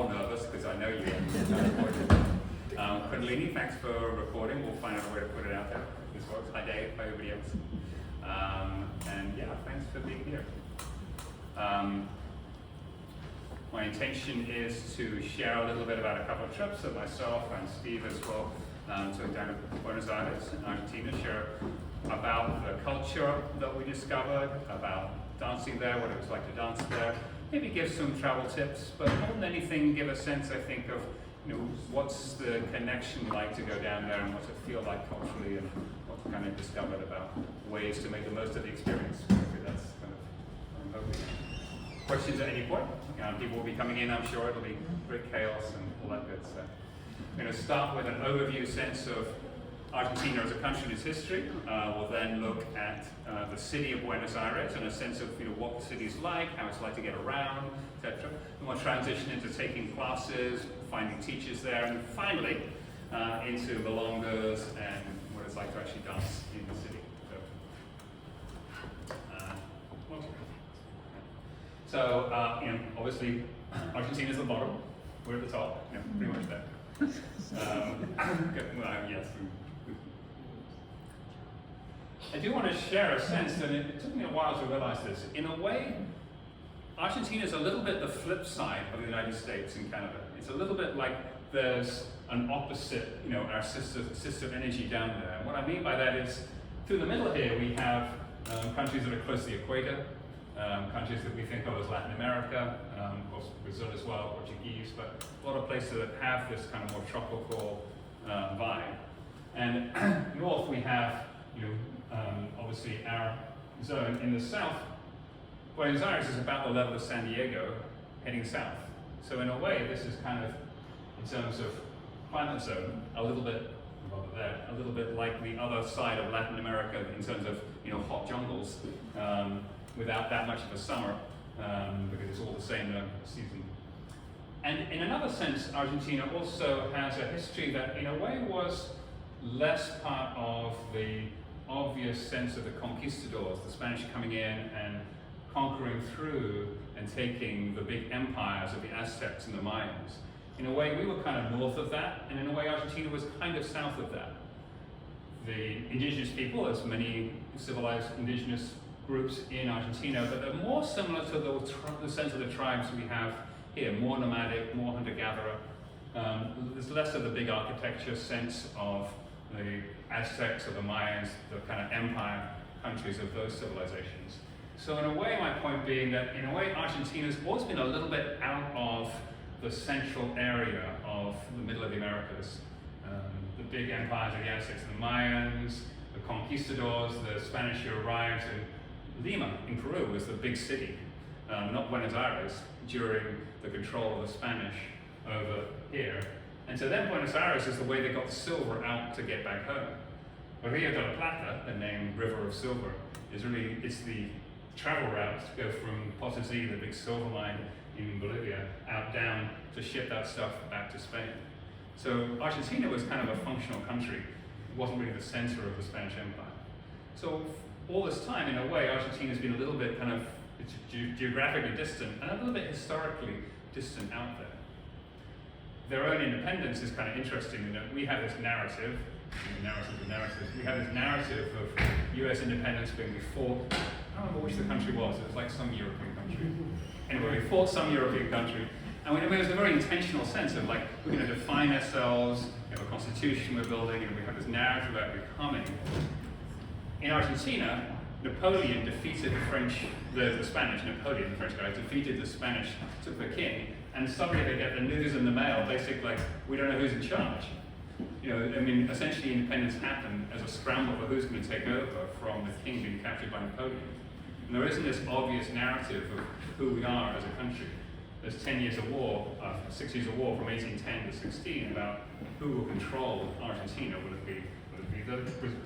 more nervous because I know you. Kundalini, thanks for recording. We'll find out a way to put it out there. This works. Hi Dave, hi everybody else. And yeah, thanks for being here. My intention is to share a little bit about a couple of trips that myself and Steve as well took down to Buenos Aires in Argentina, share about the culture that we discovered, about dancing there, what it was like to dance there, maybe give some travel tips, but more than anything give a sense, I think, of what's the connection like to go down there and what's it feel like culturally and what's kind of discovered about ways to make the most of the experience. Maybe that's kind of what I'm hoping. Questions at any point? People will be coming in, I'm sure. It'll be great chaos and all that good stuff. I'm going to start with an overview sense of Argentina as a country and its history. We'll then look at the city of Buenos Aires and a sense of what the city's like, how it's like to get around, etc. And we'll transition into taking classes, finding teachers there, and finally into the milongas and what it's like to actually dance in the city. So, obviously, Argentina is the bottom. We're at the top. Pretty much there. Yes. I do want to share a sense, and it took me a while to realize this. In a way, Argentina is a little bit the flip side of the United States and Canada. It's a little bit like there's an opposite, our sister energy down there. And what I mean by that is, through the middle here, we have countries that are close to the equator, countries that we think of as Latin America, of course Brazil as well, Portuguese, but a lot of places that have this kind of more tropical vibe. And north we have, obviously our zone. In the south, Buenos Aires is about the level of San Diego, heading south. So in a way, this is kind of, in terms of climate zone, a little bit like the other side of Latin America in terms of hot jungles, without that much of a summer, because it's all the same season. And in another sense, Argentina also has a history that in a way was less part of the obvious sense of the conquistadors, the Spanish coming in and conquering through and taking the big empires of the Aztecs and the Mayans. In a way, we were kind of north of that, and in a way, Argentina was kind of south of that. The indigenous people, there's many civilized indigenous groups in Argentina, but they're more similar to the sense of the tribes we have here, more nomadic, more hunter-gatherer. There's less of the big architecture sense of the Aztecs or the Mayans, the kind of empire countries of those civilizations. So in a way, my point being that in a way, Argentina's always been a little bit out of the central area of the middle of the Americas. The big empires of the Aztecs and the Mayans, the conquistadors, the Spanish who arrived, and Lima in Peru was the big city, not Buenos Aires, during the control of the Spanish over here. And so then Buenos Aires is the way they got the silver out to get back home. Rio de la Plata, the name River of Silver, it's the travel route to go from Potosí, the big silver mine in Bolivia, out down to ship that stuff back to Spain. So Argentina was kind of a functional country. It wasn't really the center of the Spanish Empire. So all this time, in a way, Argentina's been a little bit kind of geographically distant and a little bit historically distant out there. Their own independence is kind of interesting in that we have this narrative, we have this narrative of US independence being we fought, I don't remember which the country was, it was like some European country. Anyway, we fought some European country, and it was a very intentional sense of like, we're going to define ourselves, we have a constitution we're building, and we have this narrative about becoming. In Argentina, Napoleon defeated the Spanish, Napoleon, the French guy, defeated the Spanish, took the king, and suddenly they get the news in the mail, basically like, we don't know who's in charge. Essentially independence happened as a scramble for who's going to take over from the king being captured by Napoleon. And there isn't this obvious narrative of who we are as a country. There's 10 years of war, 6 years of war from 1810 to 16 about who will control Argentina. Will it be the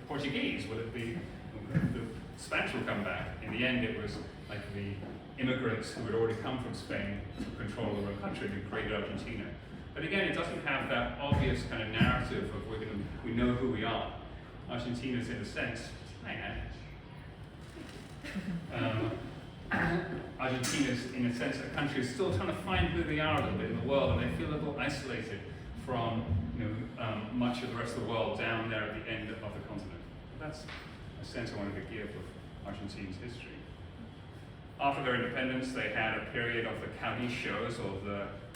Portuguese? Will it be the Spanish will come back? In the end, it was like the immigrants who had already come from Spain to control their own country who created Argentina. But again, it doesn't have that obvious kind of narrative of we know who we are. Argentina's in a sense, Argentina's, in a sense, a country is still trying to find who they are a little bit in the world, and they feel a little isolated from much of the rest of the world down there at the end of the continent. That's a sense I wanted to give of Argentina's history. After their independence, they had a period of the caudillos, or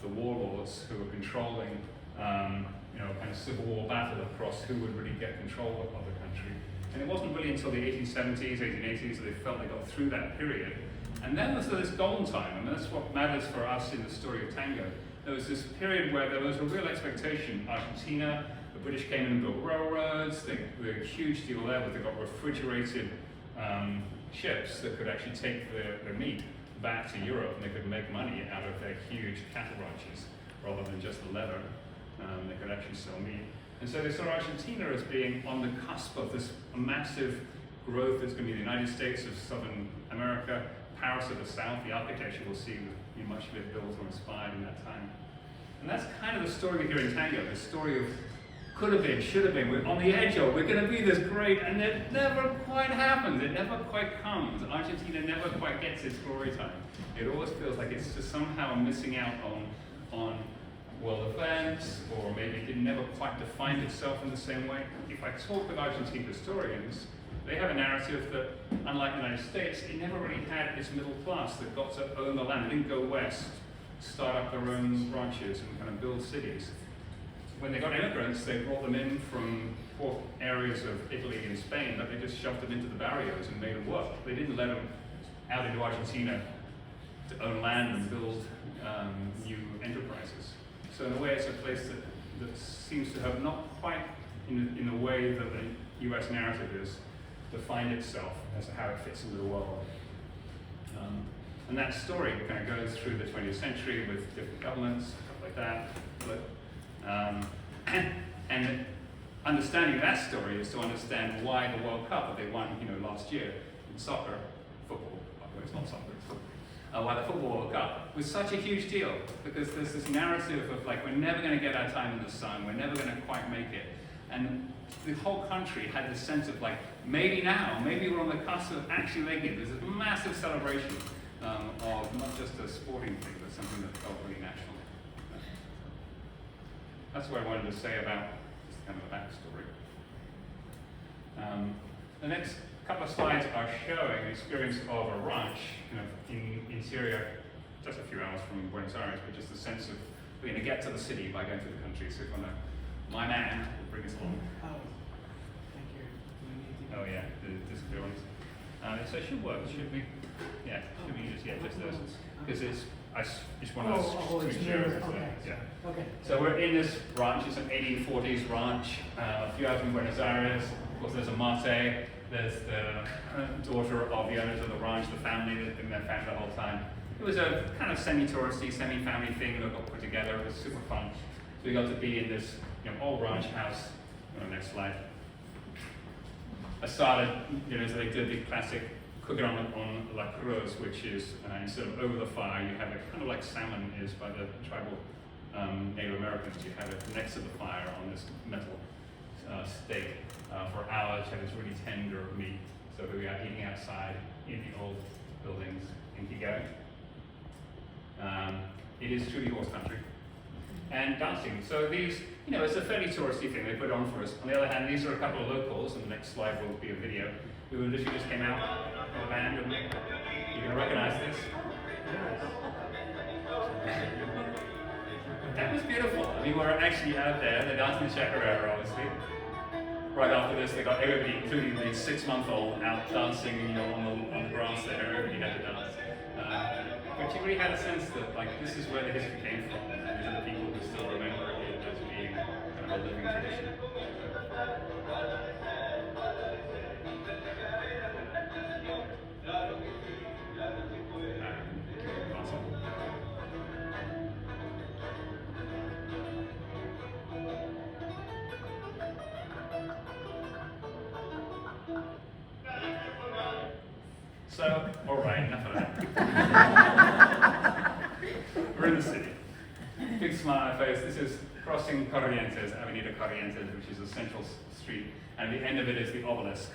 the warlords, who were controlling kind of civil war battle across who would really get control of the country. And it wasn't really until the 1870s, 1880s that they felt they got through that period. And then was this golden time, and that's what matters for us in the story of tango. There was this period where there was a real expectation. Argentina, the British came in and built railroads. They were a huge deal there, but they got refrigerated ships that could actually take the meat back to Europe, and they could make money out of their huge cattle ranches rather than just the leather. They could actually sell meat. And so they saw Argentina as being on the cusp of this massive growth that's going to be the United States of Southern America, Paris of the South. The architecture we'll see much of it built or inspired in that time. And that's kind of the story we hear in tango, the story of could have been, should have been, we're on the edge of, we're going to be this great, and it never quite happens, it never quite comes. Argentina never quite gets its glory time. It always feels like it's just somehow missing out on world events, or maybe it never quite defined itself in the same way. If I talk with Argentine historians, they have a narrative that, unlike the United States, it never really had its middle class that got to own the land. It didn't go west, start up their own ranches and kind of build cities. When they got immigrants, they brought them in from poor areas of Italy and Spain, but they just shoved them into the barrios and made them work. They didn't let them out into Argentina to own land and build new enterprises. So in a way, it's a place that seems to have not quite, in the way that the US narrative is, defined itself as to how it fits into the world. And that story kind of goes through the 20th century with different governments, stuff like that. And understanding that story is to understand why the World Cup that they won, last year in soccer, football, it's not soccer, it's football, why the Football World Cup was such a huge deal, because there's this narrative of like, we're never going to get our time in the sun, we're never going to quite make it. And the whole country had this sense of like, maybe now, maybe we're on the cusp of actually making it. There's this massive celebration of not just a sporting thing, but something that felt really national. That's what I wanted to say about just kind of the backstory. The next couple of slides are showing the experience of a ranch in Syria, just a few hours from Buenos Aires, but just the sense of we're going to get to the city by going through the country. So if my man will bring us along. Oh, thank you. Oh yeah, the disappearance. So it should work, should we? Yeah, should we use just those? Because it's one of those street shows. Okay. Yeah. Okay. So we're in this ranch. It's an 1840s ranch, a few hours from Buenos Aires. Of course, there's a mate. There's the daughter of the owners of the ranch, the family that had been their family the whole time. It was a kind of semi-touristy, semi-family thing that got put together. It was super fun. So we got to be in this old ranch house. Next slide. I started, so they did the classic cooking on La Cruz, which is instead of over the fire, you have it kind of like salmon is by the tribal Native Americans. You have it next to the fire on this metal steak for hours. You have this really tender meat. So we are eating outside in the old buildings in Kigali. It is truly horse country. And dancing. So these, it's a fairly touristy thing they put on for us. On the other hand, these are a couple of locals, and the next slide will be a video, who literally just came out with a band, and you can recognize this. That was beautiful. I mean, we're actually out there, they're dancing the chacarera, obviously. Right after this, they got everybody, including the 6-month-old, out dancing, on the grass there. Everybody had to dance. But you really had a sense that, this is where the history came from. These are the people who still remember it as being kind of a living tradition. Awesome. So, all right, enough of that. We're in the city. Big smile on my face. This is crossing Corrientes, Avenida Corrientes, which is a central street. And at the end of it is the obelisk,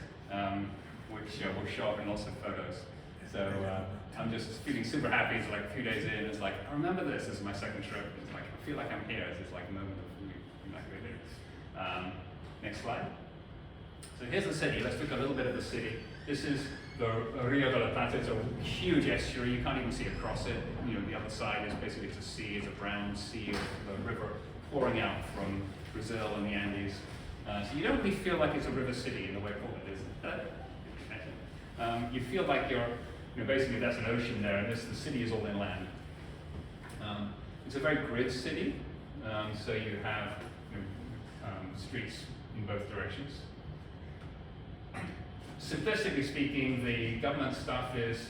which will show up in lots of photos. So I'm just feeling super happy. It's like a few days in. It's like, I remember this. This is my second trip. It's like, I feel like I'm here. It's just like a moment of like really. Next slide. So here's the city. Let's look a little bit at the city. This is the Rio de la Plata. It's a huge estuary. You can't even see across it. You know, the other side is basically it's a sea. It's a brown sea of the river pouring out from Brazil and the Andes. So you don't really feel like it's a river city in the way Portland is. You feel like you're, basically that's an ocean there, and the city is all inland. It's a very grid city, so you have streets in both directions. Simplistically speaking, the government stuff is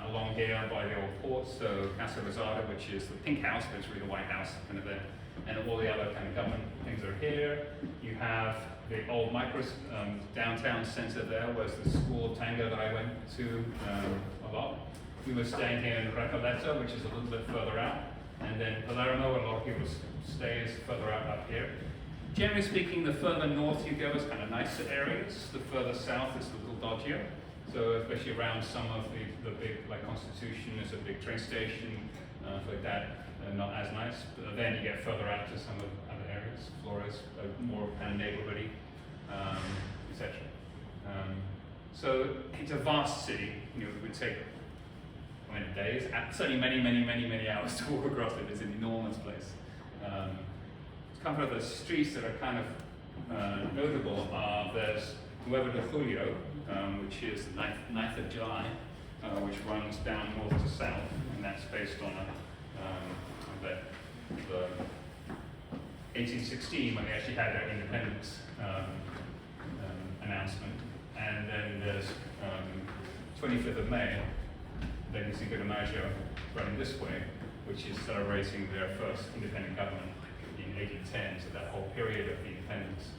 along here by the old port, so Casa Rosada, which is the pink house, but it's really the White House kind of there, and all the other kind of government things are here. You have the old downtown center there, where's the school of tango that I went to a lot. We were staying here in Recoleta, which is a little bit further out, and then Palermo, where a lot of people stay, is further out up here. Generally speaking, the further north you go is kind of nicer areas. The further south is a little dodgier. So especially around some of the big, like Constitution, there's a big train station, like that, not as nice. But then you get further out to some of the other areas. Flores, more kind of neighborhoody, etc. So it's a vast city. It would take days, certainly many hours to walk across it. It's an enormous place. A couple of the streets that are kind of notable are there's Nuevo de Julio, which is the 9th of July, which runs down north to south, and that's based on the 1816 when they actually had their independence announcement. And then there's 25th of May, then you see Cinco de Mayo running this way, which is celebrating their first independent government in 1810, so that whole period of the independence.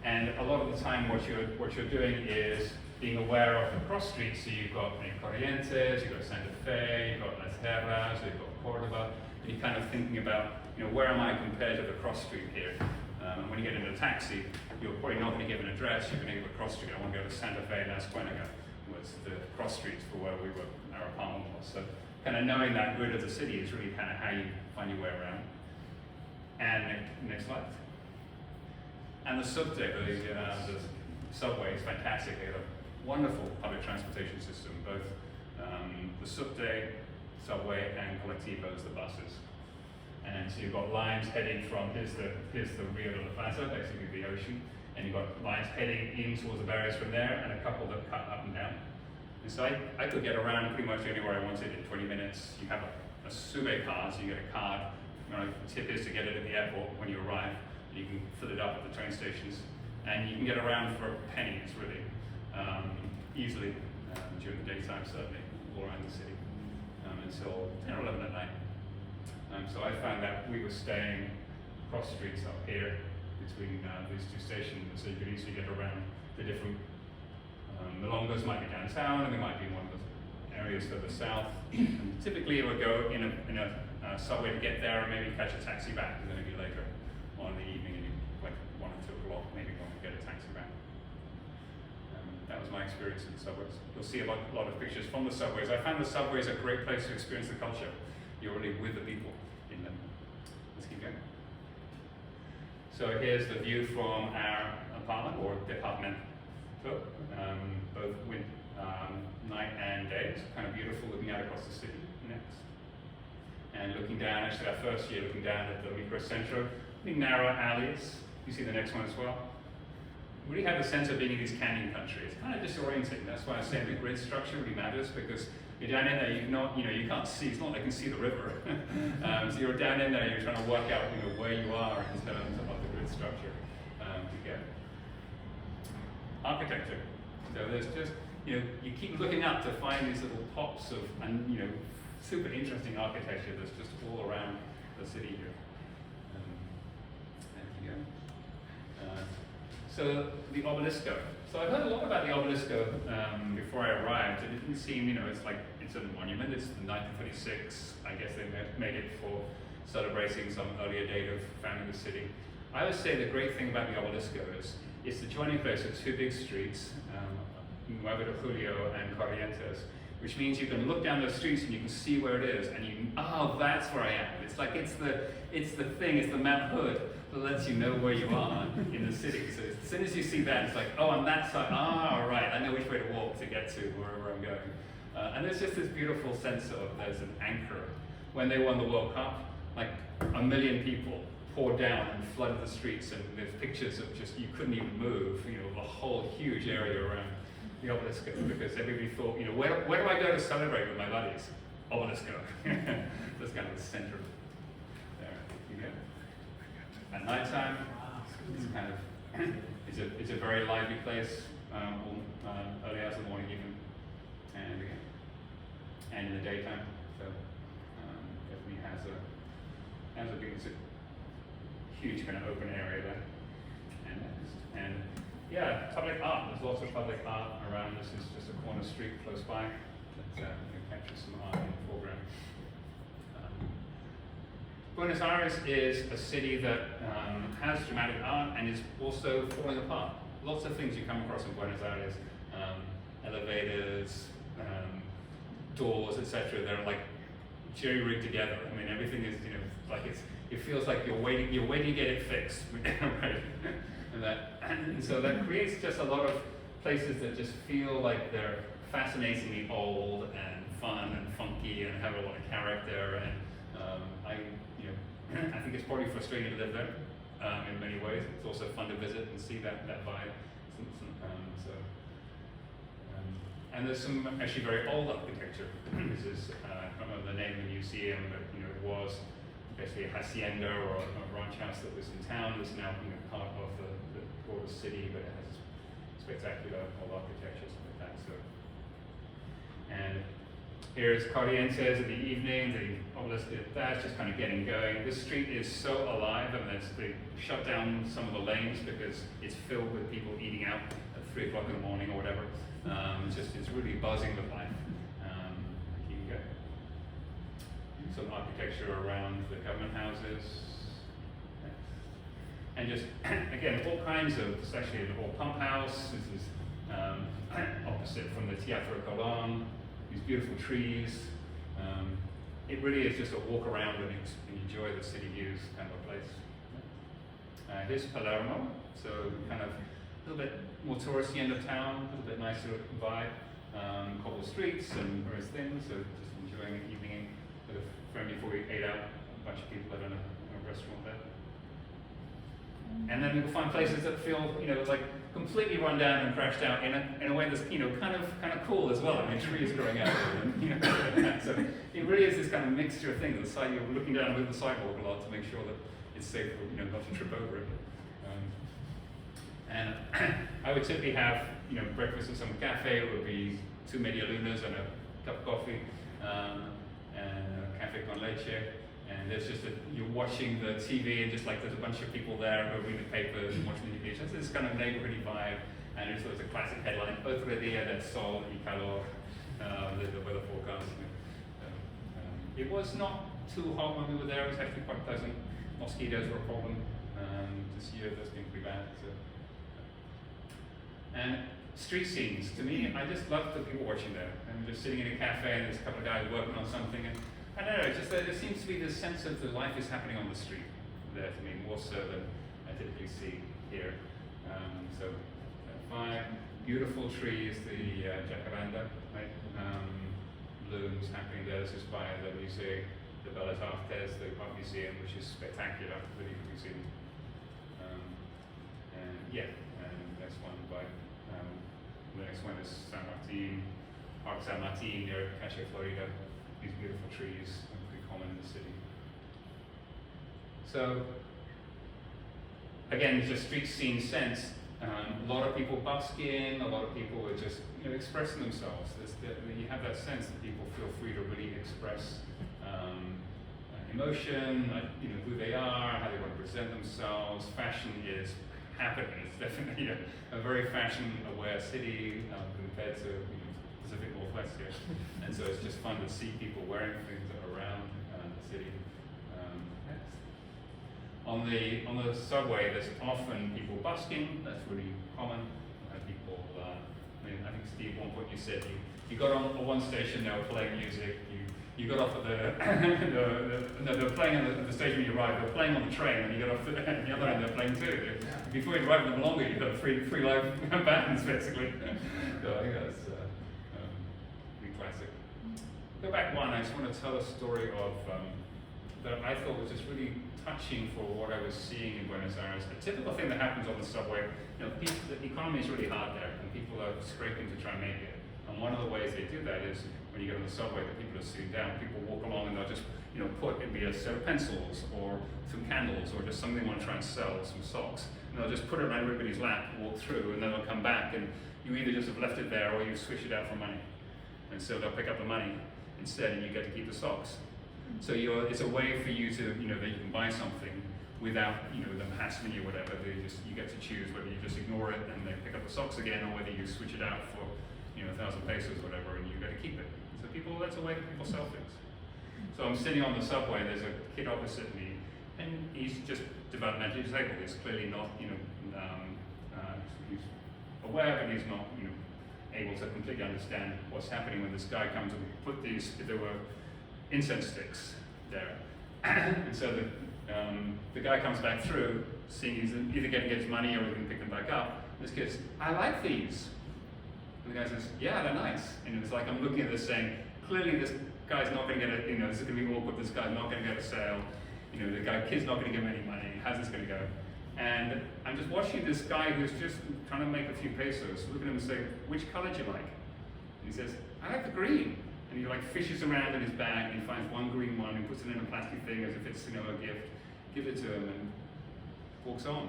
And a lot of the time what you're doing is being aware of the cross streets. So you've got Corrientes, you've got Santa Fe, you've got Las Heras, you've got Cordoba, and you're kind of thinking about, where am I compared to the cross street here? And when you get into a taxi, you're probably not going to give an address, you're going to give a cross street. I want to go to Santa Fe and Las Cuenca, was the cross streets for where our apartment was. So kind of knowing that grid of the city is really kind of how you find your way around. And next slide. And the subway, the subway is fantastic. They have a wonderful public transportation system, both the subway and colectivos, the buses. And so you've got lines heading from, here's the Rio de la Plata, basically the ocean, and you've got lines heading in towards the barriers from there, and a couple that cut up and down. And so I could get around pretty much anywhere I wanted in 20 minutes. You have a sube card, so you get a card. The tip is to get it at the airport when you arrive. You can fill it up at the train stations, and you can get around for pennies, really, easily during the daytime, certainly, all around the city, until 10 or 11 at night. So I found that we were staying cross streets up here between these two stations, so you could easily get around the different milongas. Might be downtown, and they might be in one of the areas further south. And typically, it would go in a subway to get there, and maybe catch a taxi back, because then it'd be later on in the evening, and you like 1 or 2 o'clock, maybe want to get a taxi back. That was my experience in the subways. You'll see a lot of pictures from the subways. I found the subways a great place to experience the culture. You're really with the people in them. Let's keep going. So here's the view from our apartment, or department, both night and day. It's kind of beautiful looking out across the city next. And looking down, actually our first year, looking down at the microcentro, really narrow alleys. You see the next one as well. We really have the sense of being in these canyon country. It's kind of disorienting. That's why I say the grid structure really matters, because you're down in there, you can't see, it's not like you can see the river. So you're down in there, you're trying to work out where you are in terms of the grid structure to get. Architecture. So there's just, you keep looking up to find these little pops of, super interesting architecture that's just all around the city here. There you go. So the obelisco. So I've heard a lot about the obelisco before I arrived. It didn't seem, it's a monument. It's the 1936. I guess they made it for celebrating some earlier date of founding the city. I would say the great thing about the obelisco is it's the joining place of 2 big streets, 9 de Julio and Corrientes, which means you can look down those streets and you can see where it is, and oh, that's where I am. It's like it's the map hood that lets you know where you are in the city. So as soon as you see that, it's like, oh, on that side, right, I know which way to walk to get to wherever I'm going. And there's just this beautiful sense of there's an anchor. When they won the World Cup, like 1 million people poured down and flooded the streets, and there's pictures of just, you couldn't even move, the whole huge area around the obelisk, because everybody thought, where do I go to celebrate with my buddies? Obelisk. That's kind of the center. There you go. At nighttime, it's kind of, it's a very lively place, early hours of the morning even, and in the daytime. So definitely has a big, it's a huge kind of open area there, and yeah, public art. There's lots of public art around. This is just a corner street close by that captures some art in the foreground. Buenos Aires is a city that has dramatic art and is also falling apart. Lots of things you come across in Buenos Aires, elevators, doors, etc. They're like jerry-rigged together. I mean, everything is, like it feels like you're waiting to get it fixed, right? And so that creates just a lot of places that just feel like they're fascinatingly old and fun and funky and have a lot of character. And I think it's probably frustrating to live there in many ways. It's also fun to visit and see that vibe. And there's some actually very old architecture. This is, I don't know the name of the museum, but it was basically a hacienda or a ranch house that was in town. It's now part of the broader city, but it has spectacular old architecture, something like that. So, and here's Corrientes in the evening. The obelisk, that's just kind of getting going. This street is so alive, and they shut down some of the lanes because it's filled with people eating out at 3 o'clock in the morning or whatever. It's really buzzing with life. Here you go. Some architecture around the government houses. And just, again, all kinds of, it's actually an old pump house. This is opposite from the Teatro Colón. These beautiful trees. It really is just a walk around and enjoy the city views kind of a place. Here's Palermo, so kind of a little bit more touristy end of town, a little bit nicer vibe, cobbled streets and various things, so just enjoying an evening with a friend before we ate out, a bunch of people at a restaurant there. And then you'll find places that feel, like completely run down and crashed out in a way that's, kind of cool as well. I mean, trees growing out of them, so it really is this kind of mixture of things. The side, you're looking down with the sidewalk a lot to make sure that it's safe, not to trip over it. And I would typically have, breakfast at some cafe. It would be 2 media lunas and a cup of coffee, and a cafe con leche. And there's just you're watching the TV, and just like there's a bunch of people there who are reading the papers and watching the news. It's this kind of neighborhoody vibe, and it's always a classic headline: "Otro día de sol y calor," the weather forecast. It was not too hot when we were there. It was actually quite pleasant. Mosquitoes were a problem. This year that's been pretty bad. So. And street scenes, to me, I just love the people watching there. I'm just sitting in a cafe and there's a couple of guys working on something, and I don't know, just there seems to be this sense of the life is happening on the street there to me, more so than I typically see here. So, 5 beautiful trees, the jacaranda, right? Blooms happening there. This is by the Museo de Bellas Artes, the art museum, which is spectacular, really good museum. And yeah, and next one by. The next one is San Martin, Park San Martin near Cache, Florida. These beautiful trees are pretty common in the city. So, again, just street scene sense. A lot of people busking, a lot of people are just expressing themselves. You have that sense that people feel free to really express emotion, who they are, how they want to present themselves. Fashion is happening. It's definitely a very fashion-aware city compared to Pacific Northwest here, and so it's just fun to see people wearing things around the city. On the subway, there's often people busking. That's really common. People, I think Steve, at one point you said you got on one station, they were playing music. You got off at they were playing at the station when you arrived. They were playing on the train, and you got off at the other end. They're playing too. Before you arrive them longer, you got three live bands basically. So I think that's pretty classic. Go back one. I just want to tell a story of that I thought was just really touching for what I was seeing in Buenos Aires. A typical thing that happens on the subway. The economy is really hard there, and people are scraping to try and make it. And one of the ways they do that is when you get on the subway, the people are sitting down. People walk along and they'll just, put it'd be a set of pencils or some candles or just something they want to try and sell, some socks. And they'll just put it around everybody's lap, walk through, and then they'll come back, and you either just have left it there or you swish it out for money. And so they'll pick up the money instead, and you get to keep the socks. So it's a way for you to, that you can buy something without, them hassling you or whatever. You get to choose whether you just ignore it and they pick up the socks again, or whether you switch it out for, 1,000 pesos or whatever, and you get to keep it. So that's a way people sell things. So I'm sitting on the subway, there's a kid opposite me, and he's just developmentally disabled. He's clearly not, he's aware, but he's not, able to completely understand what's happening when this guy comes and there were incense sticks there. And so the guy comes back through, seeing he's either getting his money or he's going to pick them back up. This kid says, "I like these." And the guy says, "Yeah, they're nice." And it's like I'm looking at this saying, clearly this guy's not going to get this is going to be awkward, this guy's not going to get a sale, kid's not going to give him any money, how's this going to go? And I'm just watching this guy who's just trying to make a few pesos, look at him and say, "Which color do you like?" And he says, "I like the green." And he fishes around in his bag and he finds one green one and puts it in a plastic thing as if it's, a gift, gives it to him and walks on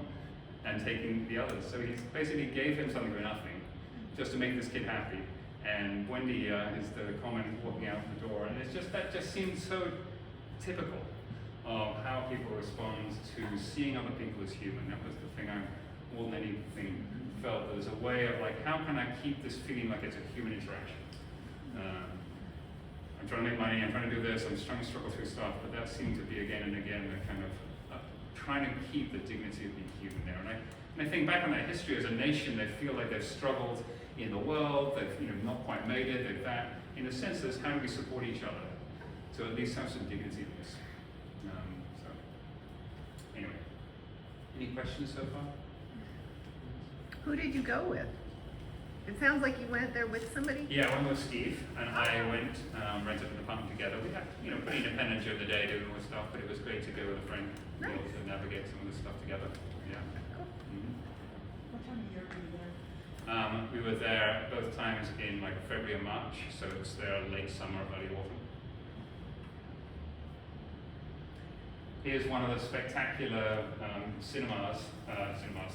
and taking the others. So he basically gave him something for nothing, just to make this kid happy. And Wendy is the comment walking out the door, and that just seems so typical of how people respond to seeing other people as human. That was the thing I more than anything felt. There was a way of how can I keep this feeling like it's a human interaction? I'm trying to make money, I'm trying to do this, I'm just trying to struggle through stuff, but that seemed to be again and again the kind of trying to keep the dignity of being human there. And I think back on their history as a nation, they feel like they've struggled in the world, they've not quite made it, they've that. In a sense, there's how do we support each other to at least have some dignity in this. Anyway, any questions so far? Who did you go with? It sounds like you went there with somebody? Yeah, one was Steve, and I went, rented an apartment together. We got, pretty independent during the day doing all this stuff, but it was great to go with a friend, Nice. to navigate some of this stuff together. Yeah. Cool. What time of year were you there? We were there both times in February and March, so it was there late summer, early autumn. Here's one of the spectacular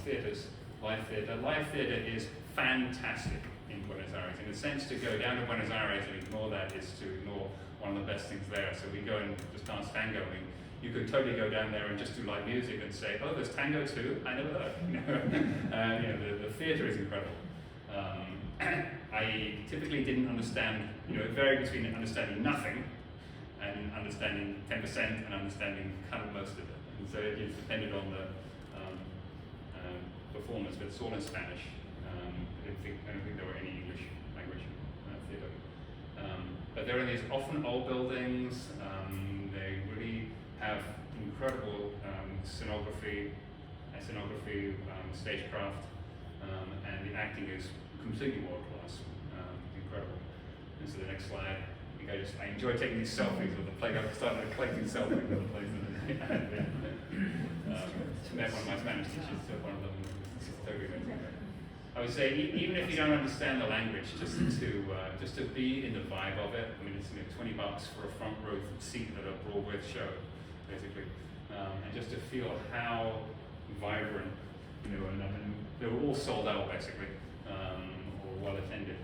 theaters, live theater. Live theater is fantastic in Buenos Aires. In a sense, to go down to Buenos Aires and ignore that is to ignore one of the best things there. So we go and just dance tango. You could totally go down there and just do live music and say, "Oh, there's tango too? I never heard." The theater is incredible. I typically didn't understand, it varied between understanding nothing and understanding 10% and understanding kind of most of it. And so it depended on the performance, but it's all in Spanish. I don't think there were any English language theatre. But they're in these often old buildings. They really have incredible scenography, stagecraft, and the acting is completely world class, incredible. And so the next slide, I enjoy taking these selfies with the plate. I've started collecting selfies with the plate. Met one of my Spanish teachers, so one of them is totally amazing. I would say even if you don't understand the language, just to be in the vibe of it. I mean, it's $20 for a front row seat at a Broadway show, basically, and just to feel how vibrant, and they were all sold out basically, or well attended,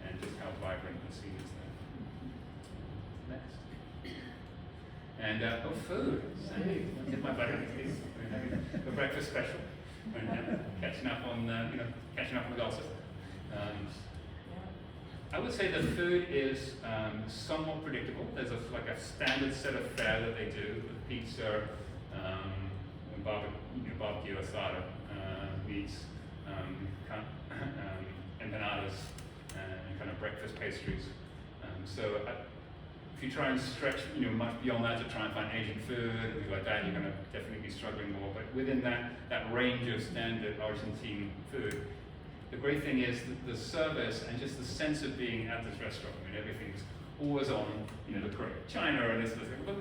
and just how vibrant the scene is there. Next. And food. I did my buddy. We're having a breakfast special. And catching up on the gossip. I would say the food is somewhat predictable. There's a standard set of fare that they do with pizza, barbecue asada, meats, empanadas, and kind of breakfast pastries. If you try and stretch, much beyond that to try and find Asian food and things like that, you're going to definitely be struggling more. But within that range of standard Argentine food, the great thing is that the service and just the sense of being at this restaurant. Everything's always on, the correct china and this, but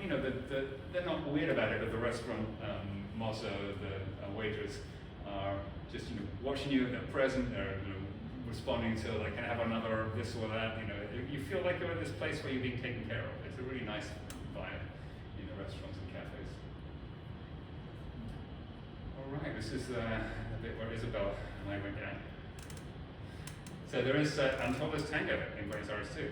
they're not weird about it. At the restaurant, Mosso, the waitress, are just watching you. They're present. They're responding to like, can I have another this or that? You feel like you're at this place where you're being taken care of. It's a really nice vibe in the restaurants and cafes. All right, this is the bit where Isabel and I went down. So there is Antolas Tango in Buenos Aires too.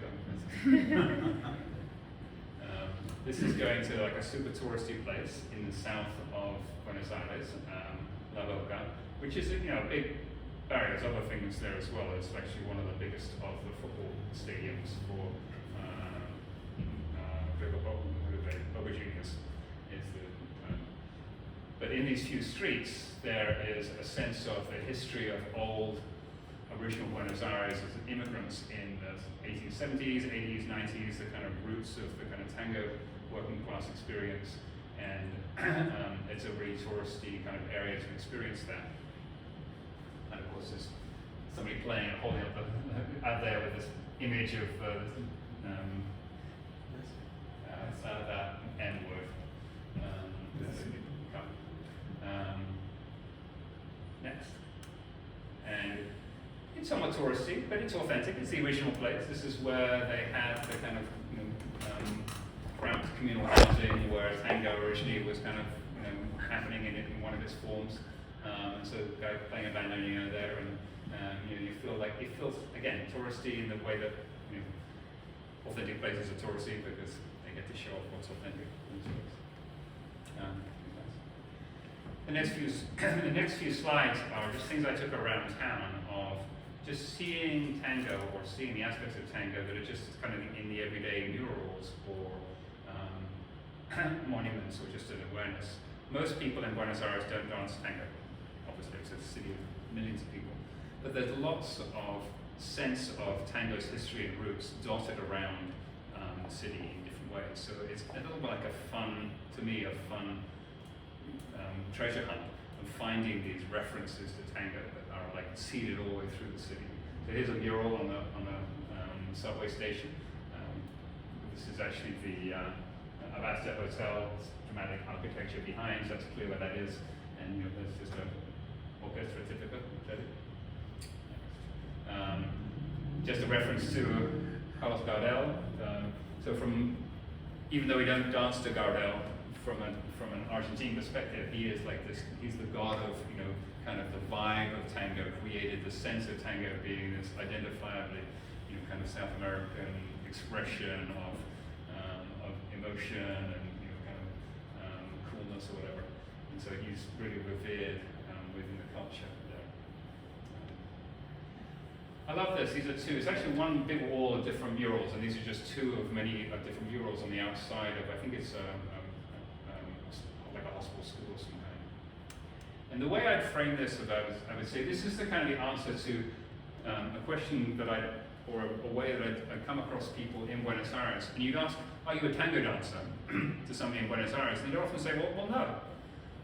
This is going to like a super touristy place in the south of Buenos Aires, La Boca, which is a big barrier. There's other things there as well. It's actually one of the biggest of the football stadiums for Boca Juniors. But in these few streets, there is a sense of the history of old original Buenos Aires as immigrants in the 1870s, 80s, 90s, the kind of roots of the kind of tango working class experience, and it's a really touristy kind of area to experience that. And of course, there's somebody playing and holding up out there with this image of that N word. Next. And it's somewhat touristy, but it's authentic. It's the original place. This is where they had the kind of cramped communal housing where tango originally was kind of happening in one of its forms. So the guy playing a bandoneon there, and you feel like it feels again touristy in the way that authentic places are touristy because they get to show off what's authentic. The next few slides are just things I took around town of just seeing tango or seeing the aspects of tango that are just kind of in the everyday murals or monuments or just an awareness. Most people in Buenos Aires don't dance tango. Obviously, it's a city of millions of people. But there's lots of sense of tango's history and roots dotted around the city in different ways. So it's a little bit like a fun treasure hunt of finding these references to tango that are like seeded all the way through the city. So here's a mural on a subway station. This is actually the Abasta Hotel. It's dramatic architecture behind, so that's clear where that is. And there's just an orchestra typical. Just a reference to Carlos Gardel. So even though we don't dance to Gardel, from an Argentine perspective, he is like this. He's the god of kind of the vibe of tango, created the sense of tango being this identifiably kind of South American expression of emotion and kind of coolness or whatever. And so he's really revered within the culture there. I love this. These are two. It's actually one big wall of different murals, and these are just two of many different murals on the outside of. I think it's like a hospital school or some kind. And the way I'd frame this I would say this is the kind of the answer to a question that or a way that I'd come across people in Buenos Aires, and you'd ask, are you a tango dancer to somebody in Buenos Aires? And they'd often say, well, no.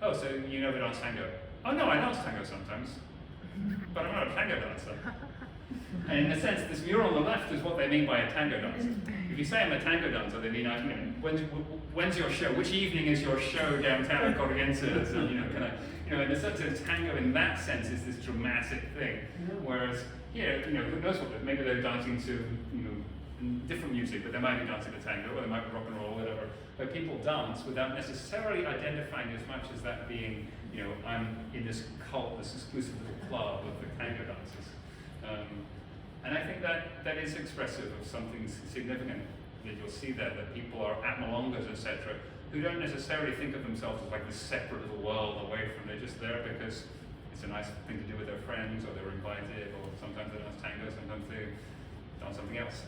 Oh, so you never dance tango? Oh, no, I dance tango sometimes, but I'm not a tango dancer. And in a sense, this mural on the left is what they mean by a tango dancer. If you say I'm a tango dancer, they mean, when's your show? Which evening is your show downtown at Corrientes? And in a sense, tango in that sense is this dramatic thing. Whereas here, who knows what? Maybe they're dancing to, different music, but they might be dancing to tango, or they might be rock and roll, whatever. But people dance without necessarily identifying as much as that being, I'm in this cult, this exclusive little club of the tango dancers. And I think that is expressive of something significant that you'll see there, that people are at milongas, etc., who don't necessarily think of themselves as like this separate little world away from. They're just there because it's a nice thing to do with their friends, or they're invited, or sometimes they dance tango, sometimes they dance something else.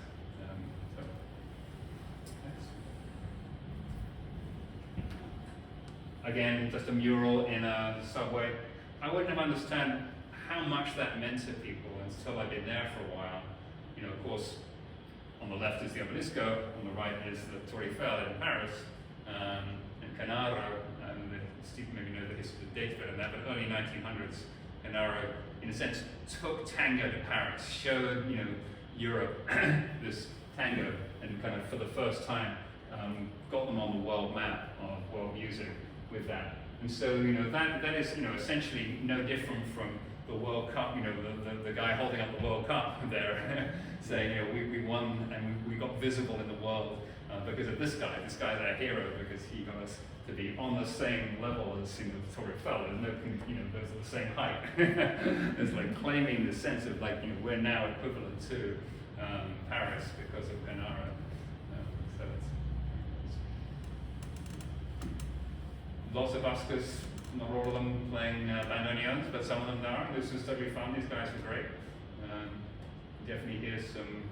Again, just a mural in a subway. I wouldn't have understood how much that meant to people until I'd been there for a while. of course, on the left is the Obelisco, on the right is the Tour Eiffel in Paris, and Canaro, and Steve maybe know the history, the date better than that, but early 1900s, Canaro, in a sense, took tango to Paris, showed, Europe this tango, and kind of for the first time got them on the world map of world music with that. And so, that is, essentially no different from the World Cup, the guy holding up the World Cup there, saying, we won and we got visible in the world because of this guy. This guy's our hero because he got us to be on the same level as, the Tour Eiffel. There's no, those are the same height. It's like claiming the sense of like, we're now equivalent to Paris because of Canaro. So it's lots of buskers, not all of them playing bandoneons, but some of them are. This was totally fun. These guys were great. Definitely hear some,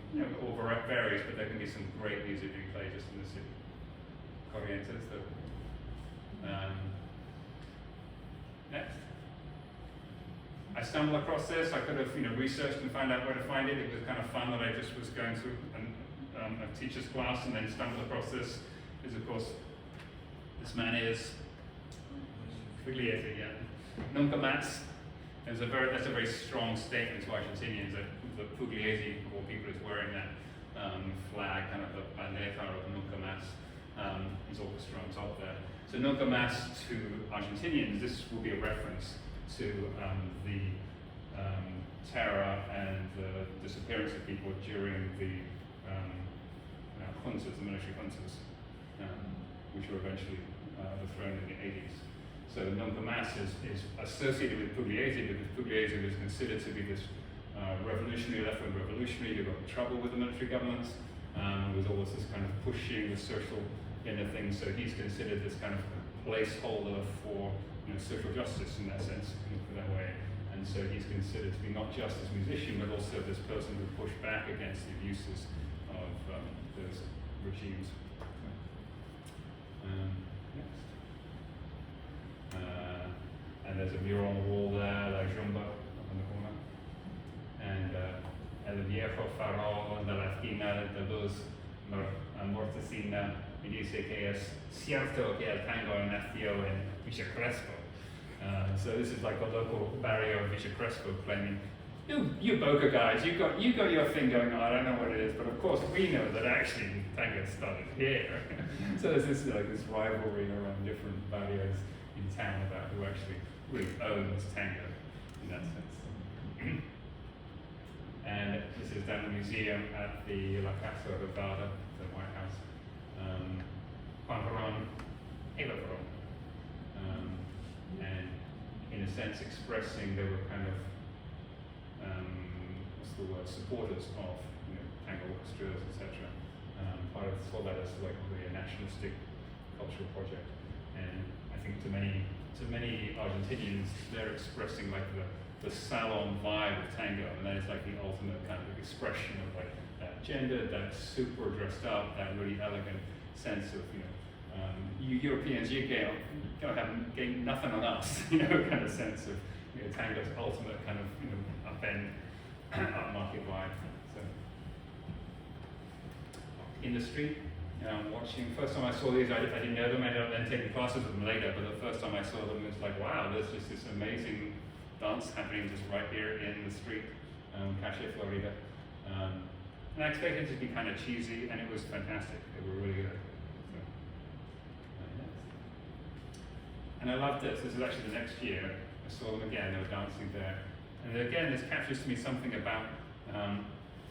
all varies, but there can be some great music being played just in the city. Corrientes, next. I stumbled across this. I could have, researched and found out where to find it. It was kind of fun that I just was going through a teacher's class and then stumbled across this. Because of course, this man is Pugliese, yeah. Nunca más. That's a very strong statement to Argentinians that the Pugliese, of all people, is wearing that flag, kind of the bandera of Nunca más, his orchestra on top there. So Nunca más to Argentinians, this will be a reference to the terror and the disappearance of people during the juntas, the military juntas, which were eventually overthrown in the 80s. So Nunca más is associated with Pugliese because Pugliese was considered to be this revolutionary, left-wing revolutionary who got in trouble with the military governments, was always this kind of pushing the social inner thing. So he's considered this kind of placeholder for social justice in that sense, for that way. And so he's considered to be not just this musician, but also this person who pushed back against the abuses of those regimes. Next. And there's a mural on the wall there, La Jumba, up in the corner. And El Viejo Farol de la Esquina de Luz Mortecina me dice que es cierto que el tango nació en Villa Crespo. So this is like the local barrio of Villa Crespo claiming, you Boca guys, you got your thing going on, I don't know what it is, but of course we know that actually tango started here. So there's this rivalry around different barrios in town about who actually really owns tango in that sense. And this is down in the museum at the La Casa Rodada, the White House. Juan Perón, Eva Perón. And in a sense expressing they were kind of, supporters of tango orchestras, etc. Part of saw that as like really a nationalistic cultural project. And I think to many Argentinians, they're expressing like the salon vibe of tango, and that is like the ultimate kind of expression of like that gender, that super dressed up, that really elegant sense of you Europeans, you gain nothing on us, kind of sense of tango's ultimate kind of upend, upmarket vibe. So in the street. Watching, first time I saw these, I didn't know them, I ended up then taking classes with them later, but the first time I saw them, it was like, wow, there's just this amazing dance happening just right here in the street, Calle Florida. And I expected it to be kind of cheesy, and it was fantastic. They were really good. So, and I loved this. This is actually the next year. I saw them again, they were dancing there. And again, this captures to me something about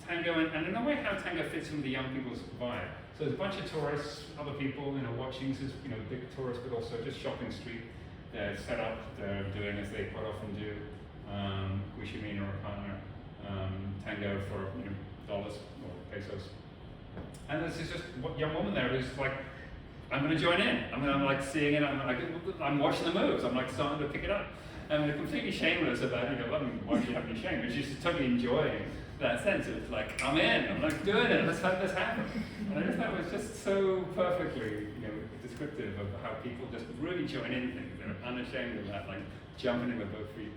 tango, and in a way how tango fits in with the young people's vibe. So there's a bunch of tourists, other people, watching. This is, big tourists, but also just shopping street. They're set up. They're doing as they quite often do, Guishimina or partner, tango for dollars or pesos. And this is just a young woman there who's like, I'm going to join in. I'm like seeing it. I'm watching the moves. I'm like starting to pick it up. And they're completely shameless about, why do you have any shame? But she's just totally enjoying that sense of like, I'm in, I'm like doing it, let's have this happen. And I just thought it was just so perfectly, descriptive of how people just really join in things. They're unashamed of that, like jumping in with both feet.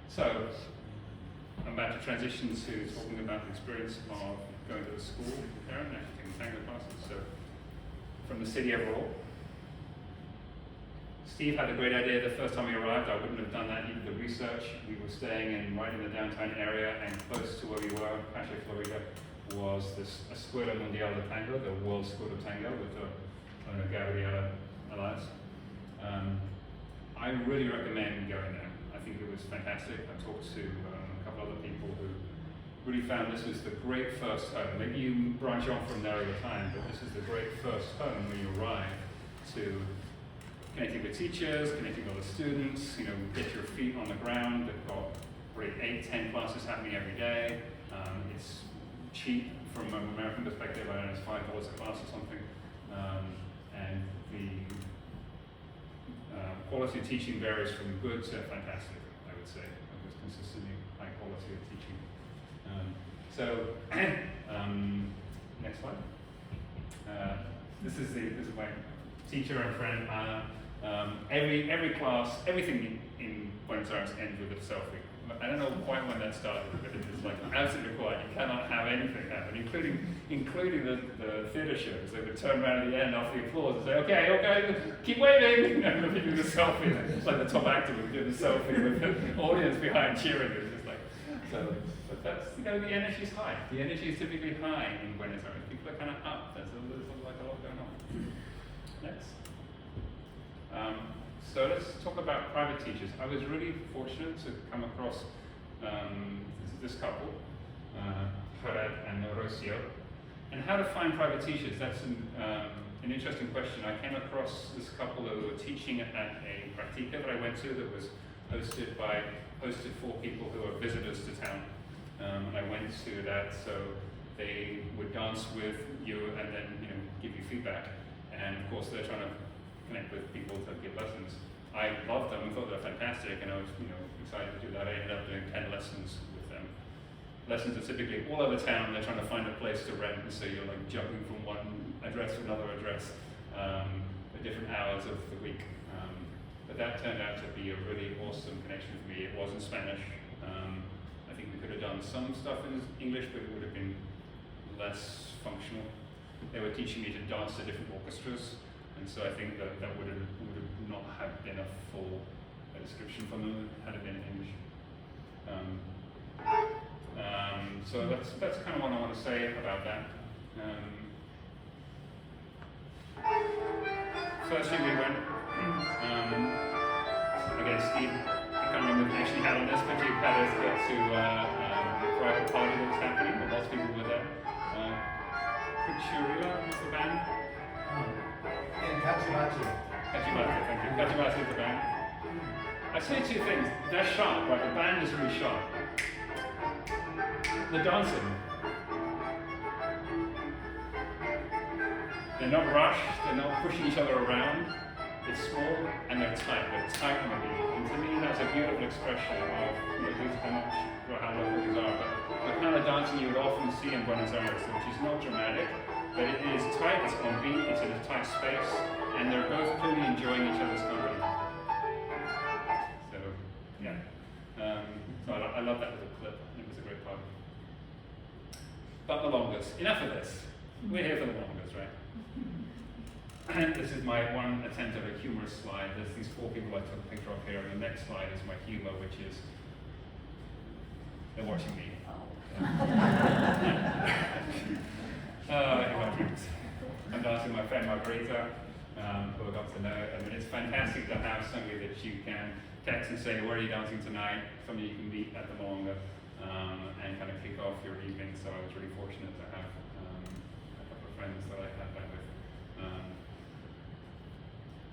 So, I'm about to transition to talking about the experience of going to the school there and actually taking tango classes. So, from the city overall. Steve had a great idea the first time we arrived. I wouldn't have done that, even the research. We were staying right in the downtown area, and close to where we were, Pache, Florida, was this Escuela Mundial de Tango, the World School of Tango, with Gabriela Elias. I really recommend going there. I think it was fantastic. I talked to a couple other people who really found this was the great first home. Maybe you branch off from there over time, but this is the great first home when you arrive to connecting with teachers, connecting with other students, get your feet on the ground. They've got probably 8-10 classes happening every day. It's cheap from an American perspective. I don't know, it's $5 a class or something. And the quality of teaching varies from good to fantastic, I would say. There's consistently high quality of teaching. Next slide. This is my teacher and friend Anna. Every class, everything in Buenos Aires ends with a selfie. I don't know quite when that started, but it is like absolutely required. You cannot have anything happen, including the theatre shows. They would turn around at the end after the applause and say, okay, keep waving, and we do the selfie. It's like the top actor would do the selfie with the audience behind cheering. It's just like, so, but that's, the energy's high. The energy is typically high in Buenos Aires. People are kind of up. There's like a lot going on. Next. So let's talk about private teachers. I was really fortunate to come across this couple, Jared and Mauricio, and how to find private teachers. That's an interesting question. I came across this couple who were teaching at a practica that I went to that was hosted for people who are visitors to town. And I went to that, so they would dance with you and then give you feedback. And of course, they're trying to connect with people to give lessons. I loved them and thought they were fantastic, and I was excited to do that. I ended up doing 10 lessons with them. Lessons are typically all over town. They're trying to find a place to rent, and so you're like jumping from one address to another address at different hours of the week. But that turned out to be a really awesome connection for me. It was in Spanish. I think we could have done some stuff in English, but it would have been less functional. They were teaching me to dance to different orchestras. And so I think that would have not have been a full description from them had it been in English. So that's kind of what I want to say about that. Firstly, we went, again, Steve, I can't remember if you actually had on this, but you had us get to the private party that was happening, but lots of people were there. Kuchurila was the band. And Kachimachi. Kachimachi, thank you. Kachimachi is the band. I say two things. They're sharp, right? The band is really sharp. The dancing. They're not rushed, they're not pushing each other around. It's small and they're tight on the beat. And to me, that's a beautiful expression of, I'm not sure how local these are, but the kind of dancing you would often see in Buenos Aires, which is not dramatic, but it is tight, it's on beat, it's in a tight space, and they're both clearly enjoying each other's company. So, yeah. So I love that little clip, it was a great part. But milongas, enough of this. We're here for the milongas, right? And this is my one attempt at a humorous slide. There's these four people I took a picture of here, and the next slide is my humor, which is they're watching me. I'm dancing with my friend Margarita, who I got to know. I mean, it's fantastic to have somebody that you can text and say, where are you dancing tonight? Somebody you can meet at the milonga and kind of kick off your evening. So I was really fortunate to have a couple of friends that I had that with.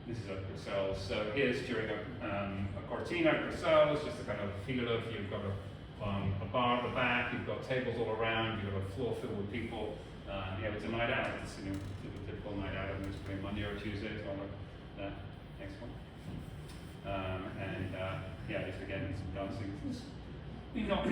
This is at Brussels. So here's during a cortina at Brussels, just to kind of feel of, you've got a bar at the back, you've got tables all around, you've got a floor filled with people. Yeah, it's a night out. It's a typical night out, and it's probably Monday or Tuesday, so I'll look at that next one. Yeah, just again, some dancing. It's not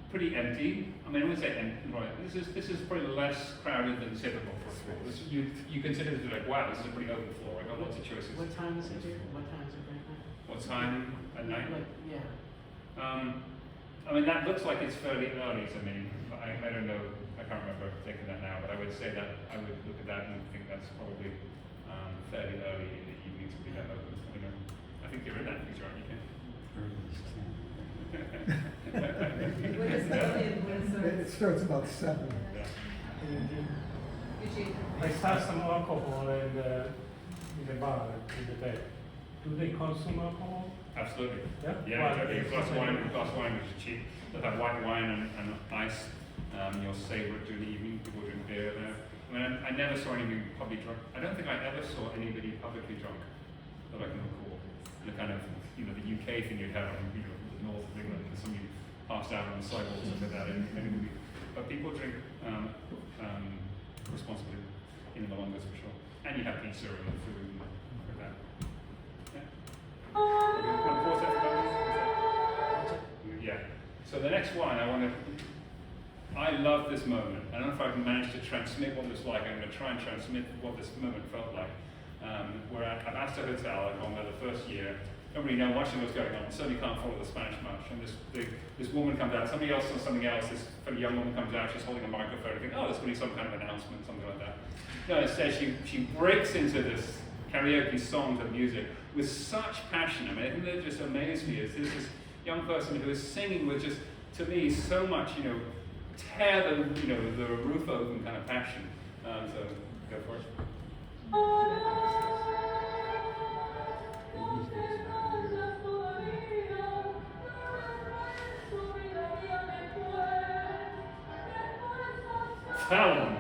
pretty empty. I mean, I wouldn't say empty, right? This is probably less crowded than typical for a floor. You consider it like, wow, this is a pretty open floor. I got lots of choices. What time is it here? What time is it right now? What time at night? Like, yeah. I mean, that looks like it's fairly early to me. But I don't know, I can't remember taking that now, but I would say that I would look at that and think that's probably fairly early in the evening to be that open. I think you're in that picture, aren't you, Ken? What is early and what is It starts about 7. Yeah. Eugene? I saw some alcohol in the bar, in the bed. Do they consume alcohol? Absolutely. Yeah? Yeah, Well, exactly. A it's glass of something- wine, which is cheap. They'll have white wine and ice. You'll savor it during the evening. People drink beer there. I mean, I never saw anybody publicly drunk. I don't think I ever saw anybody publicly drunk that I can recall. The kind of, the UK thing you'd have on, the north of England, and somebody passed out on the sidewalk or something like that. But people drink responsibly in the Malongas for sure. And you have pizza and food and like that. Yeah. Wanna pause that for a moment? Yeah. So the next one, I love this moment. I don't know if I've managed to transmit what it's like. I'm going to try and transmit what this moment felt like. We're at Abasta Hotel. I've gone there the first year. Don't really know much of what's going on. Certainly can't follow the Spanish much. And this woman comes out. Somebody else says something else. This fairly young woman comes out. She's holding a microphone. I think, oh, there's going to be some kind of announcement, something like that. No, instead she breaks into this karaoke songs and music with such passion. I mean, I think that just amazed me. Is this young person who is singing with just, to me, so much, tear the roof open kind of passion. So go for it. Fallon.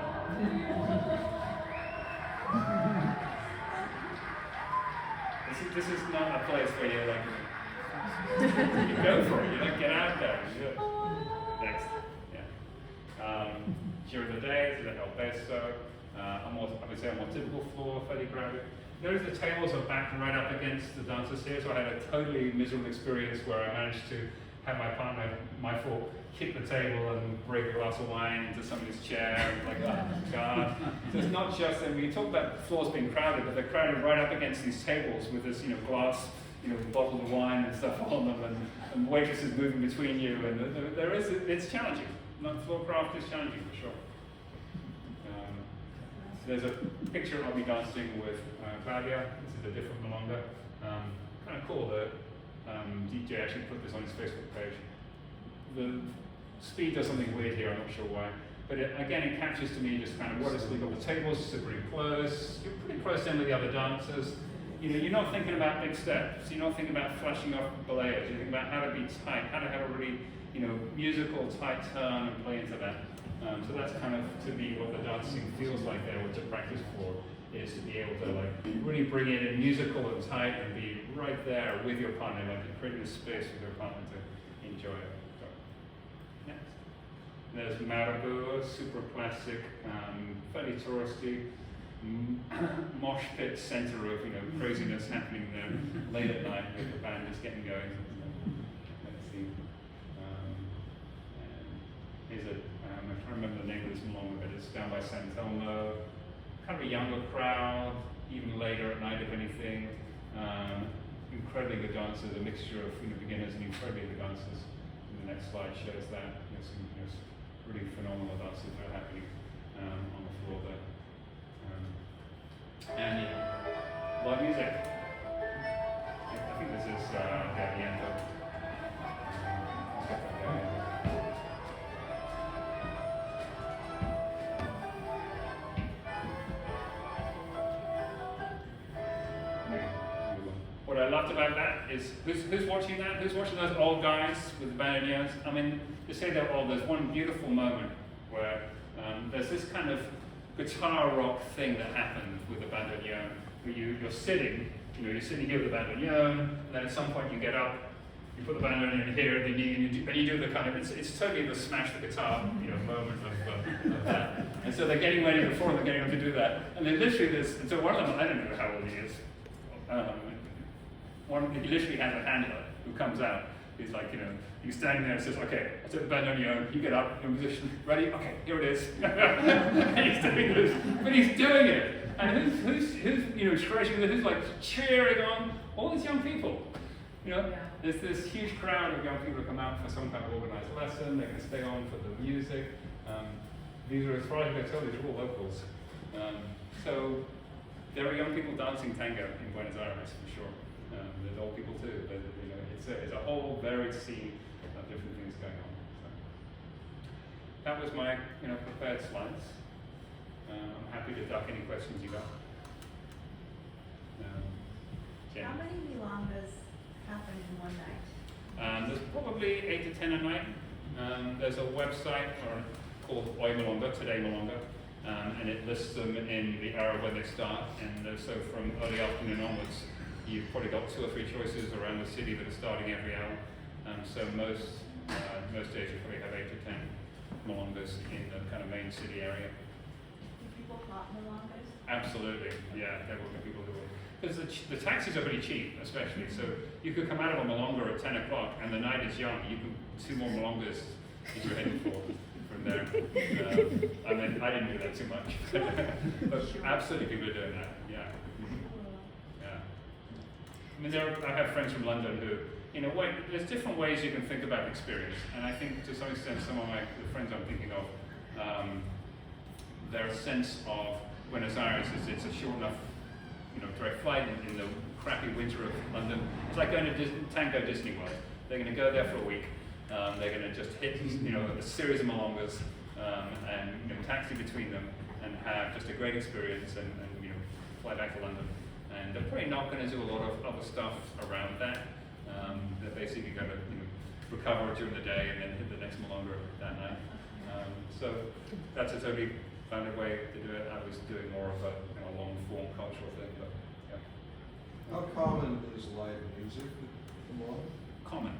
This is not a place where you're like, you go for it, you like get out there. Next. Yeah. During the day, to the El Beso, I would say a more typical floor, fairly crowded. Notice the tables are backed right up against the dancers here, so I had a totally miserable experience where I managed to have my partner, my fault, kick the table and break a glass of wine into somebody's chair. Like, oh God. So it's not just, and we talk about floors being crowded, but they're crowded right up against these tables with this, glass, bottles of wine and stuff on them, and waitresses moving between you, and it's challenging. Floorcraft is challenging for sure. There's a picture of me dancing with Claudia. This is a different milonga. Kind of cool that DJ actually put this on his Facebook page. The speed does something weird here, I'm not sure why. But again, it captures to me just kind of what is legal. The tables are pretty close. You're pretty close in with the other dancers. You're not thinking about big steps. You're not thinking about flashing off belayers. You're thinking about how to be tight, how to have a really, musical tight turn and play into that. So that's kind of, to me, what the dancing feels like there, what to practice for, is to be able to really bring it in musical and tight and be right there with your partner, creating a space with your partner to enjoy it. So, next. There's Marabu, super classic, fairly touristy, mosh pit center of craziness happening there late at night with the band just getting going. Let's see. Here's I'm trying to remember the name of this milonga, but it's down by San Telmo. Kind of a younger crowd, even later at night if anything. Incredibly good dancers, a mixture of beginners and incredibly good dancers. And the next slide shows that. Some really phenomenal dances that are happening on the floor there. And live music. I think this is the end of. What I loved about that is, who's watching that? Who's watching those old guys with the bandoneons? I mean, to say they're old, there's one beautiful moment where there's this kind of guitar rock thing that happens with the bandoneon, where you're sitting here with the bandoneon, and then at some point you get up, you put the bandoneon here at the knee, and you do the kind of, it's totally the smash the guitar, moment of that. And so they're getting ready before they're getting up to do that. And then literally so one of them, I don't know how old he is, he literally has a handler who comes out. He's like, he's standing there and says, okay, I took the bandoneon, you get up, you're in position, ready? Okay, here it is. And he's doing this, but he's doing it. And who's scratching, who's like cheering on? All these young people. You know, Yeah. there's this huge crowd of young people who come out for some kind of organized lesson. They can stay on for the music. These are, as far as I can tell, these are all locals. So there are young people dancing tango in Buenos Aires for sure. There's old people too. But, you know, it's a whole varied scene of different things going on. So that was my prepared slides. I'm happy to duck any questions you got. Jenny. How many milongas happen in one night? There's probably 8 to 10 a night. There's a website called Hoy Milonga, Today Milonga, and it lists them in the hour when they start. And so from early afternoon onwards, you've probably got 2 or 3 choices around the city that are starting every hour. So most days you probably have 8 to 10 milongas in the kind of main city area. Do people hop milongas? Absolutely, yeah. There will be people who will. Because the taxis are pretty cheap, especially. So you could come out of a milonga at 10 o'clock, and the night is young. You can 2 more milongas as you're heading for from there. I mean, I didn't do that too much, but absolutely people are doing that. Yeah, yeah. I mean, I have friends from London who, in a way, there's different ways you can think about experience, and I think to some extent, some of the friends I'm thinking of, their sense of Buenos Aires is it's a short enough, direct flight in the crappy winter of London. It's like going to Tango Disney World. They're going to go there for a week. They're going to just hit, a series of milongas and taxi between them and have just a great experience and fly back to London. And they're probably not going to do a lot of other stuff around that. They're basically going to recover during the day and then hit the next milonga that night. So that's a totally valid way to do it. I was doing more of a long form cultural thing, but yeah. How common is live music at the mall? Common.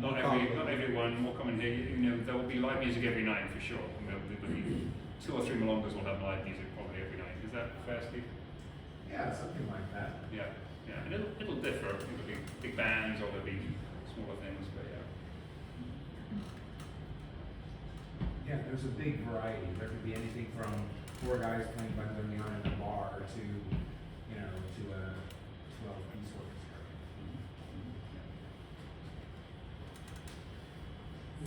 Not everyone. More common here. There will be live music every night for sure. There'll be 2 or 3 milongas will have live music probably every night. Is that fair, Steve? Yeah, something like that. Yeah, yeah. And it'll differ. There'll be big bands or there'll be smaller things, but yeah. Yeah, there's a big variety. There could be anything from 4 guys playing bandoneon in a bar to, to a 12-piece orchestra.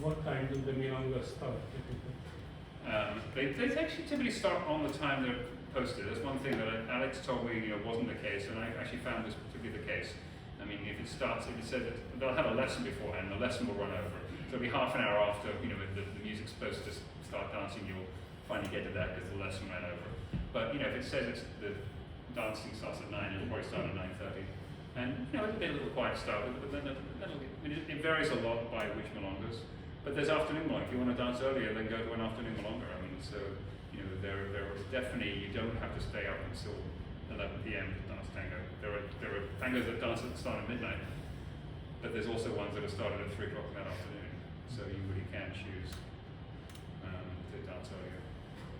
What time do the milongas start? They actually typically start on the time they're posted. That's one thing that Alex told me wasn't the case, and I actually found this to be the case. I mean, if it said that they'll have a lesson beforehand, the lesson will run over. So it'll be half an hour after, the music's supposed to start dancing, you'll finally get to that because the lesson ran over. But, if it says the dancing starts at 9, it'll probably start at 9:30. And, it'll be a little quiet start, but then it varies a lot by which milongas. But there's afternoon milonga. If you want to dance earlier, then go to an afternoon milonga. I mean, so, there are definitely, you don't have to stay up until 11 p.m. to dance tango. There are tangos that start at midnight, but there's also ones that are started at 3 o'clock in that afternoon. So you really can choose to dance earlier.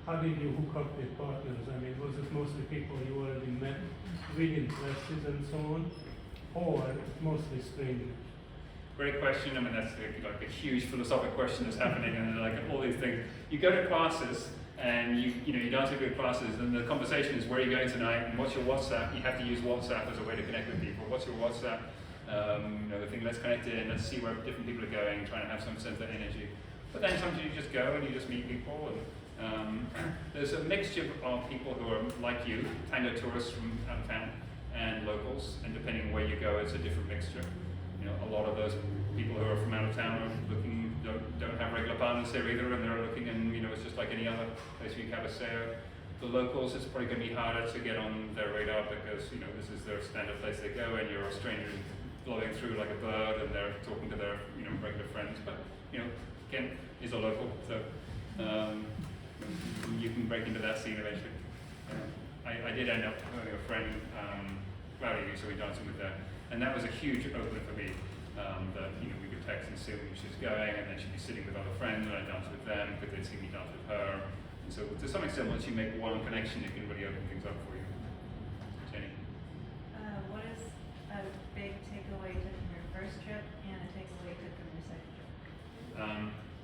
How did you hook up with partners? I mean, was it mostly people you already met within classes and so on, or mostly strangers? Great question. I mean, that's like a huge philosophical question that's happening, and like all these things. You go to classes, and you dance with good classes, and the conversation is where are you going tonight, and what's your WhatsApp? You have to use WhatsApp as a way to connect with people. What's your WhatsApp? The thing, let's connect in, let's see where different people are going, trying to have some sense of energy. But then sometimes you just go and you just meet people, and there's a mixture of people who are like you, tango tourists from out of town, and locals, and depending on where you go, it's a different mixture. A lot of those people who are from out of town are looking, don't have regular partners here either, and they're looking, and it's just like any other place you cabeceo. The locals, it's probably going to be harder to get on their radar because this is their standard place they go, and you're a stranger blowing through like a bird, and they're talking to their regular friends. But Ken is a local, so you can break into that scene eventually. I did end up having a friend, Claudia, so we dancing with her. And that was a huge opener for me, that we could text and see where she was going, and then she'd be sitting with other friends, and I'd dance with them, because they'd see me dance with her. And so to some extent, once you make one connection, it can really open things up for you. Jenny? What is a big takeaway you took from your first trip, and a takeaway you took from your second trip?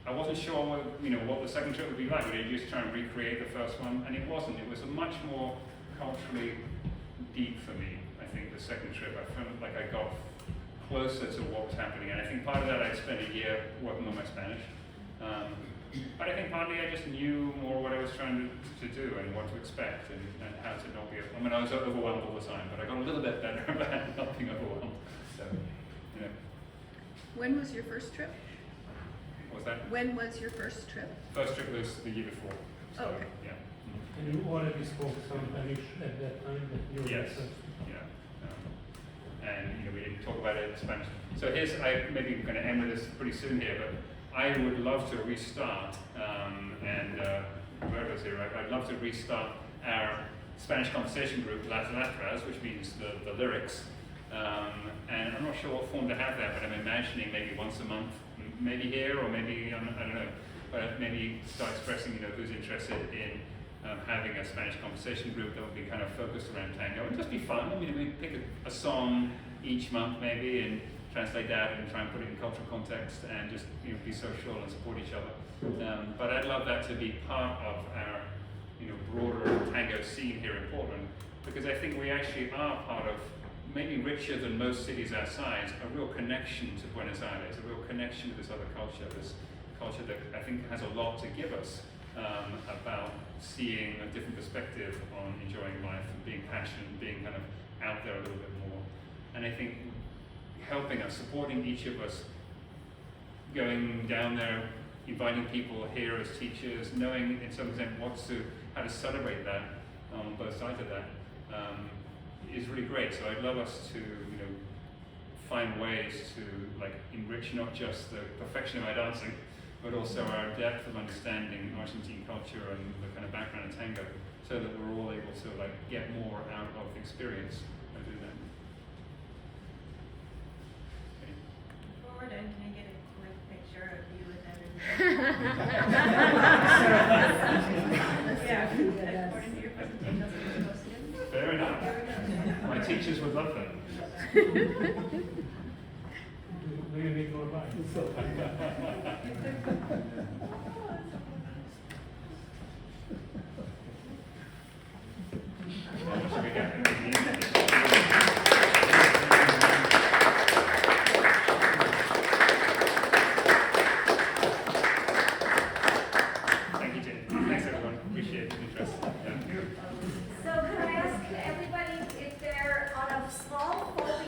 I wasn't sure what the second trip would be like. We did just try and recreate the first one, and it wasn't. It was a much more culturally deep for me. I think the second trip, I felt like I got closer to what was happening. And I think part of that I spent a year working on my Spanish. But I think partly I just knew more what I was trying to do and what to expect and how to not be. I mean, I was overwhelmed all the time, but I got a little bit better about not being overwhelmed. So, you know, When was your first trip? what was that? When was your first trip? First trip was the year before. So, Oh, okay. Yeah. And you already spoke some Spanish at that time that you were Yes. Yeah. And you know, we didn't talk about it in Spanish. So here's, maybe I'm going to end with this pretty soon here, but I would love to restart, whoever's here, I'd love to restart our Spanish conversation group, Las Letras, which means the lyrics. And I'm not sure what form to have that, but I'm imagining maybe once a month, maybe here, or maybe, I don't know, but maybe start expressing, you know, who's interested in having a Spanish conversation group that would be kind of focused around tango and just be fun. I mean, we pick a song each month maybe and translate that and try and put it in cultural context and just, you know, be social and support each other. But I'd love that to be part of our, you know, broader tango scene here in Portland, because I think we actually are part of, maybe richer than most cities our size, a real connection to Buenos Aires, a real connection to this other culture, this culture that I think has a lot to give us about seeing a different perspective on enjoying life and being passionate, being kind of out there a little bit more. And I think helping us, supporting each of us, going down there, inviting people here as teachers, knowing in some extent how to celebrate that on both sides of that, is really great. So I'd love us to, you know, find ways to like enrich not just the perfection of our dancing, but also our depth of understanding Argentine culture and the kind of background of tango, so that we're all able to like get more out of the experience by doing that. Okay. Before we're done, can I get a quick picture of you with everything? Yeah, according to your presentation, that's what you're supposed to do. Fair enough. My teachers would love that. Do you need more light?